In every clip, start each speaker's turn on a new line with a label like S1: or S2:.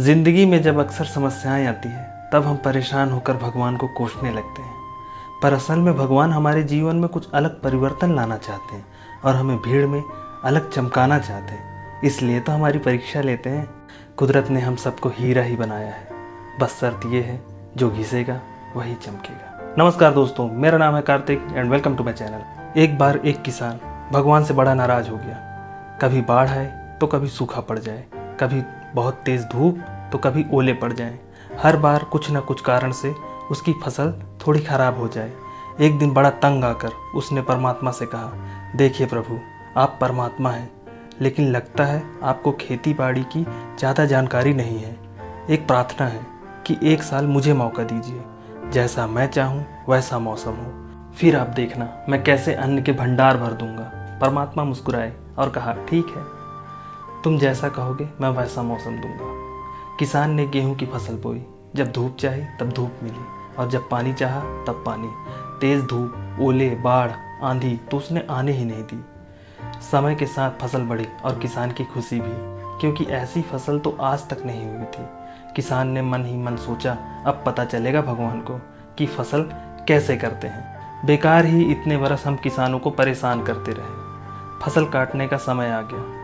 S1: जिंदगी में जब अक्सर समस्याएं आती हैं तब हम परेशान होकर भगवान को कोसने लगते हैं, पर असल में भगवान हमारे जीवन में कुछ अलग परिवर्तन लाना चाहते हैं और हमें भीड़ में अलग चमकाना चाहते हैं। इसलिए तो हमारी परीक्षा लेते हैं। कुदरत ने हम सबको हीरा ही बनाया है, बस शर्त ये है जो घिसेगा वही चमकेगा। नमस्कार दोस्तों, मेरा नाम है Kartik and welcome to my channel. एक बार एक किसान भगवान से बड़ा नाराज हो गया। कभी बाढ़ आए तो कभी सूखा पड़ जाए, कभी बहुत तेज़ धूप तो कभी ओले पड़ जाएं। हर बार कुछ न कुछ कारण से उसकी फसल थोड़ी ख़राब हो जाए। एक दिन बड़ा तंग आकर उसने परमात्मा से कहा, देखिए प्रभु, आप परमात्मा हैं, लेकिन लगता है आपको खेती बाड़ी की ज़्यादा जानकारी नहीं है। एक प्रार्थना है कि एक साल मुझे मौका दीजिए, जैसा मैं चाहूँ वैसा मौसम हो, फिर आप देखना मैं कैसे अन्न के भंडार भर दूंगा। परमात्मा मुस्कुराए और कहा, ठीक है, तुम जैसा कहोगे मैं वैसा मौसम दूंगा। किसान ने गेहूं की फसल बोई। जब धूप चाही तब धूप मिली और जब पानी चाहा तब पानी। तेज़ धूप, ओले, बाढ़, आंधी तो उसने आने ही नहीं दी। समय के साथ फसल बढ़ी और किसान की खुशी भी, क्योंकि ऐसी फसल तो आज तक नहीं हुई थी। किसान ने मन ही मन सोचा, अब पता चलेगा भगवान को कि फसल कैसे करते हैं। बेकार ही इतने बरस हम किसानों को परेशान करते रहे। फसल काटने का समय आ गया।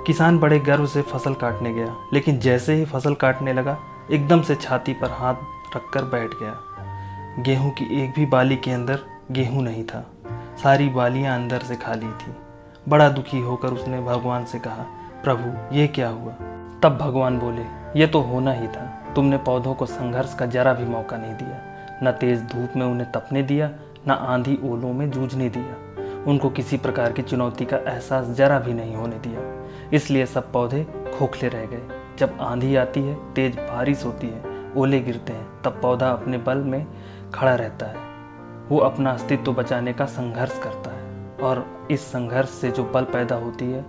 S1: किसान बड़े गर्व से फसल काटने गया, लेकिन जैसे ही फसल काटने लगा एकदम से छाती पर हाथ रखकर बैठ गया। गेहूं की एक भी बाली के अंदर गेहूं नहीं था, सारी बालियां अंदर से खाली थी। बड़ा दुखी होकर उसने भगवान से कहा, प्रभु ये क्या हुआ? तब भगवान बोले, ये तो होना ही था। तुमने पौधों को संघर्ष का जरा भी मौका नहीं दिया, न तेज धूप में उन्हें तपने दिया, न आंधी ओलों में जूझने दिया। उनको किसी प्रकार की चुनौती का एहसास जरा भी नहीं होने दिया। इसलिए सब पौधे खोखले रह गए। जब आंधी आती है, तेज बारिश होती है, ओले गिरते हैं, तब पौधा अपने बल में खड़ा रहता है। वो अपना अस्तित्व बचाने का संघर्ष करता है और इस संघर्ष से जो बल पैदा होती है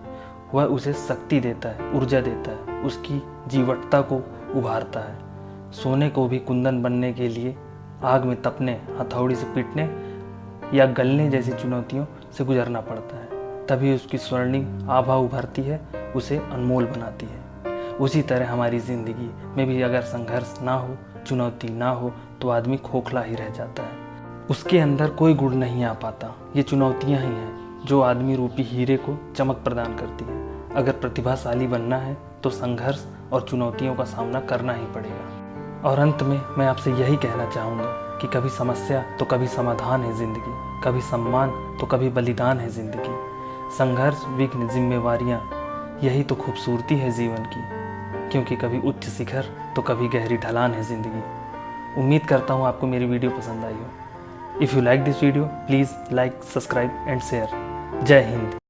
S1: वह उसे शक्ति देता है, ऊर्जा देता है, उसकी जीवटता को उभारता है। सोने को भी कुंदन बनने के लिए आग में तपने, हथौड़ी से पीटने या गलने जैसी चुनौतियों से गुजरना पड़ता है, तभी उसकी स्वर्णिम आभा उभरती है, उसे अनमोल बनाती है। उसी तरह हमारी ज़िंदगी में भी अगर संघर्ष ना हो, चुनौती ना हो, तो आदमी खोखला ही रह जाता है। उसके अंदर कोई गुण नहीं आ पाता। ये चुनौतियाँ ही हैं जो आदमी रूपी हीरे को चमक प्रदान करती है। अगर प्रतिभाशाली बनना है तो संघर्ष और चुनौतियों का सामना करना ही पड़ेगा। और अंत में मैं आपसे यही कहना चाहूँगा कि कभी समस्या तो कभी समाधान है ज़िंदगी, कभी सम्मान तो कभी बलिदान है ज़िंदगी। संघर्ष, विघ्न, जिम्मेवारियाँ, यही तो खूबसूरती है जीवन की, क्योंकि कभी उच्च शिखर तो कभी गहरी ढलान है ज़िंदगी। उम्मीद करता हूँ आपको मेरी वीडियो पसंद आई हो। If you like this video, please like, subscribe and share. जय हिंद।